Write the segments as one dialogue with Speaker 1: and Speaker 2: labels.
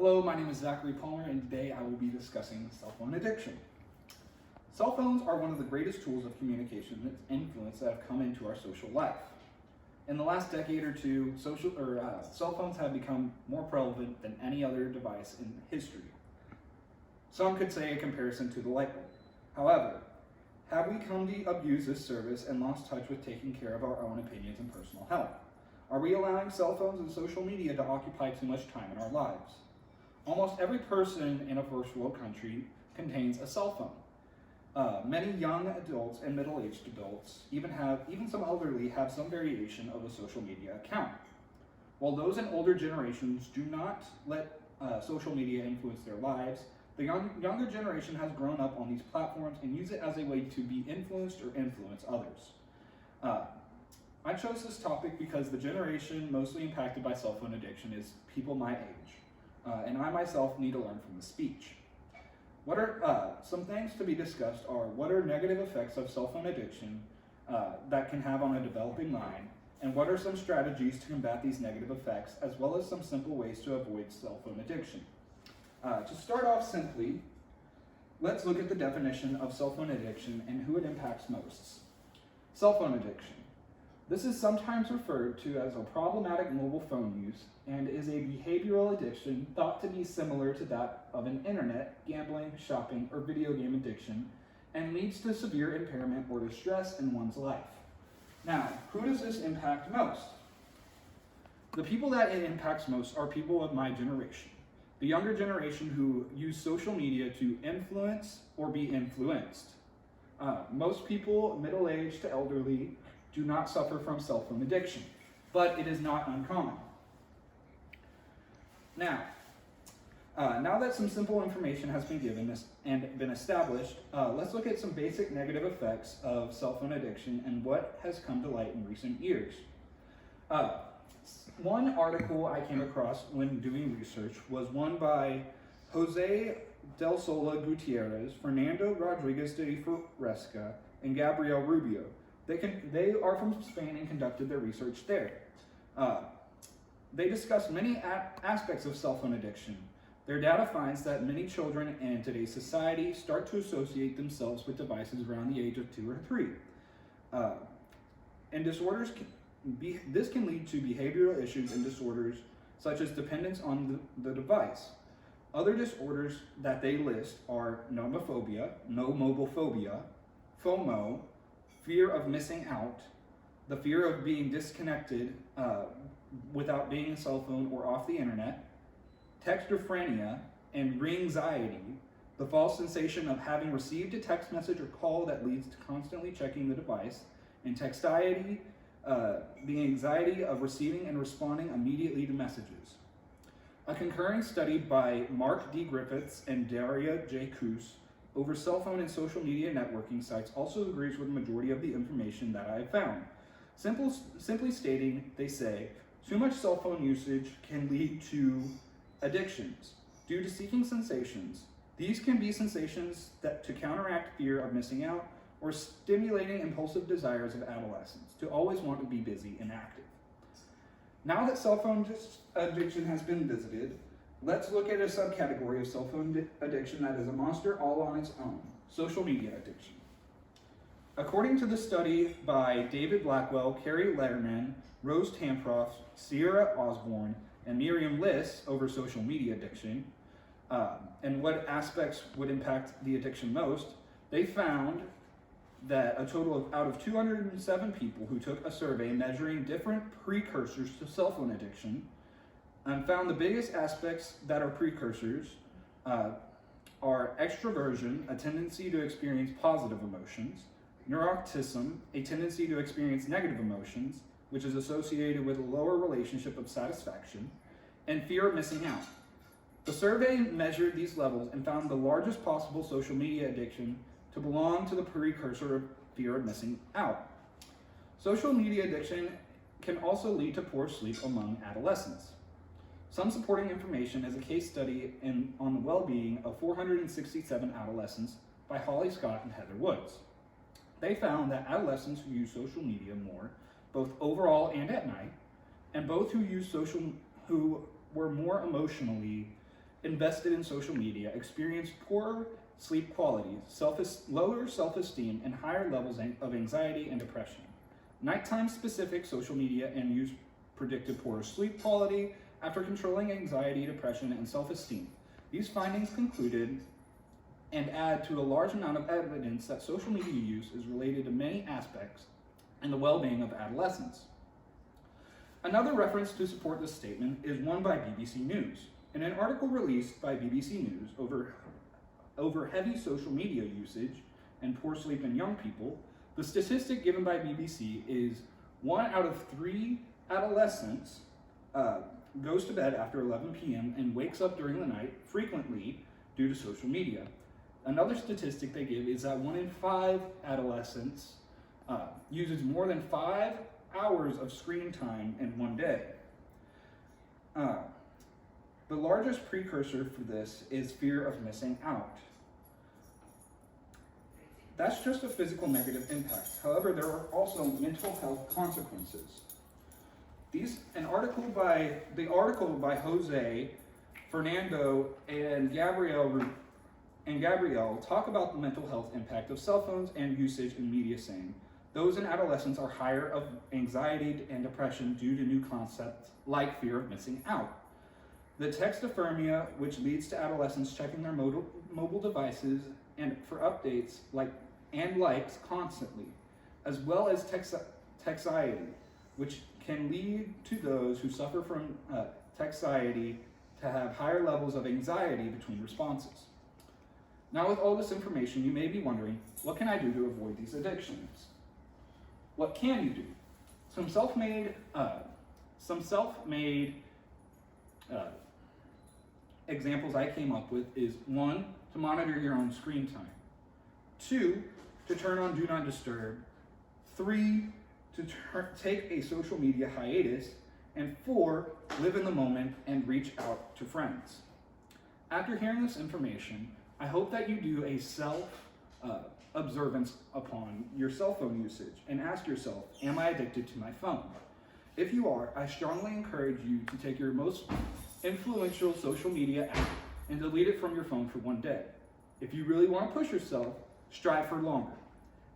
Speaker 1: Hello, my name is Zachary Palmer, and today I will be discussing cell phone addiction. Cell phones are one of the greatest tools of communication and influence that have come into our social life. In the last decade or two, cell phones have become more prevalent than any other device in history. Some could say a comparison to the light bulb. However, have we come to abuse this service and lost touch with taking care of our own opinions and personal health? Are we allowing cell phones and social media to occupy too much time in our lives? Almost every person in a first world country contains a cell phone. Many young adults and middle-aged adults, even some elderly, have some variation of a social media account. While those in older generations do not let social media influence their lives, the younger generation has grown up on these platforms and use it as a way to be influenced or influence others. I chose this topic because the generation mostly impacted by cell phone addiction is people my age, and I myself need to learn from the speech. What are some things to be discussed are what are negative effects of cell phone addiction that can have on a developing mind, and what are some strategies to combat these negative effects, as well as some simple ways to avoid cell phone addiction. To start off simply, let's look at the definition of cell phone addiction and who it impacts most. Cell phone addiction. This is sometimes referred to as a problematic mobile phone use and is a behavioral addiction thought to be similar to that of an internet, gambling, shopping, or video game addiction, and leads to severe impairment or distress in one's life. Now, who does this impact most? The people that it impacts most are people of my generation. The younger generation who use social media to influence or be influenced. Most people, middle-aged to elderly, do not suffer from cell phone addiction, but it is not uncommon. Now that some simple information has been given and been established, let's look at some basic negative effects of cell phone addiction and what has come to light in recent years. One article I came across when doing research was one by Jose Del Sola Gutierrez, Fernando Rodriguez de Fresca, and Gabriel Rubio. They are from Spain and conducted their research there. They discussed many aspects of cell phone addiction. Their data finds that many children in today's society start to associate themselves with devices around the age of 2 or 3. And disorders this can lead to behavioral issues and disorders such as dependence on the device. Other disorders that they list are nomophobia, nomobophobia, FOMO, fear of missing out, the fear of being disconnected without being a cell phone or off the internet, textophrenia, and ringxiety, the false sensation of having received a text message or call that leads to constantly checking the device, and textiety, the anxiety of receiving and responding immediately to messages. A concurring study by Mark D. Griffiths and Daria J. Coos over cell phone and social media networking sites also agrees with the majority of the information that I have found. Simply stating, they say, too much cell phone usage can lead to addictions due to seeking sensations. These can be sensations that to counteract fear of missing out or stimulating impulsive desires of adolescents to always want to be busy and active. Now that cell phone addiction has been visited, let's look at a subcategory of cell phone addiction that is a monster all on its own, social media addiction. According to the study by David Blackwell, Carrie Letterman, Rose Tamproff, Sierra Osborne, and Miriam Liss over social media addiction, and what aspects would impact the addiction most, they found that a total of out of 207 people who took a survey measuring different precursors to cell phone addiction, and found the biggest aspects that are precursors are extroversion, a tendency to experience positive emotions, neuroticism, a tendency to experience negative emotions, which is associated with a lower relationship of satisfaction, and fear of missing out. The survey measured these levels and found the largest possible social media addiction to belong to the precursor of fear of missing out. Social media addiction can also lead to poor sleep among adolescents. Some supporting information is a case study on the well-being of 467 adolescents by Holly Scott and Heather Woods. They found that adolescents who use social media more, both overall and at night, and both who were more emotionally invested in social media experience poorer sleep quality, lower self-esteem, and higher levels of anxiety and depression. Nighttime specific social media and use predicted poorer sleep quality after controlling anxiety, depression, and self-esteem. These findings concluded and add to a large amount of evidence that social media use is related to many aspects in the well-being of adolescents. Another reference to support this statement is one by BBC News. In an article released by BBC News over heavy social media usage and poor sleep in young people, the statistic given by BBC is 1 out of 3 adolescents goes to bed after 11 p.m. and wakes up during the night frequently due to social media. Another statistic they give is that 1 in 5 adolescents uses more than 5 hours of screen time in one day. The largest precursor for this is fear of missing out. That's just a physical negative impact. However, there are also mental health consequences. The article by Jose, Fernando, and Gabrielle talk about the mental health impact of cell phones and usage in media, saying those in adolescence are higher of anxiety and depression due to new concepts like fear of missing out. The textophermia, which leads to adolescents checking their mobile devices and for updates and likes constantly, as well as texiety, which can lead to those who suffer from texiety to have higher levels of anxiety between responses. Now, with all this information, you may be wondering, what can I do to avoid these addictions? What can you do? Some self-made examples I came up with is 1, to monitor your own screen time. 2, to turn on Do Not Disturb. 3, to take a social media hiatus. And 4, live in the moment and reach out to friends. After hearing this information, I hope that you do a self-observance upon your cell phone usage and ask yourself, am I addicted to my phone? If you are, I strongly encourage you to take your most influential social media app and delete it from your phone for one day. If you really want to push yourself, strive for longer.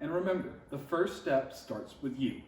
Speaker 1: And remember, the first step starts with you.